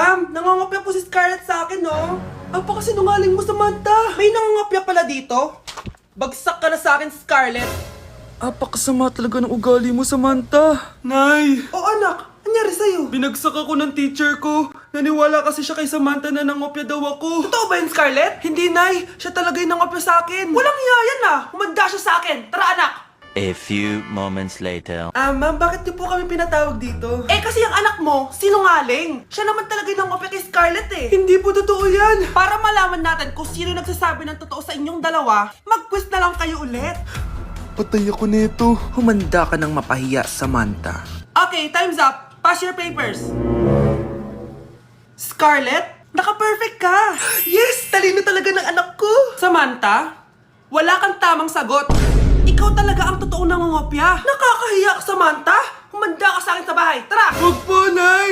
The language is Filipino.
Ma'am, nangangopya po si Scarlett sa akin, no? Apakasinungaling mo, Samantha. May nangangopya pala dito? Bagsak ka na sa akin, Scarlett. Apakasama talaga ng ugali mo, Samantha. Nay! O anak, anyari sa'yo? Binagsak ako ng teacher ko. Naniwala kasi siya kay Samantha na nangopya daw ako. Totoo ba yun, Scarlett? Hindi, Nay. Siya talaga yung nangopya sa akin. Walang iya yan ah! Humanda siya sa akin! Tara, anak! A few moments later. Ma'am, bakit niyo po kami pinatawag dito? Eh kasi ang anak mo, sinungaling. Siya naman talaga yung nangopya kay Scarlett eh. Hindi po totoo yan. Para malaman natin kung sino nagsasabi ng totoo sa inyong dalawa, mag-quiz na lang kayo ulit. Patay ako nito. Humanda ka ng mapahiya, Samantha. Okay, time's up. Pass your papers. Scarlett, naka-perfect ka. Yes! Talino talaga ng anak ko. Samantha, wala kang tamang sagot. Ikaw talaga ang totoong nangungopya. Nakakahiya ka, Samantha. Humanda ka sa akin sa bahay. Tara! Huwag po, Nay.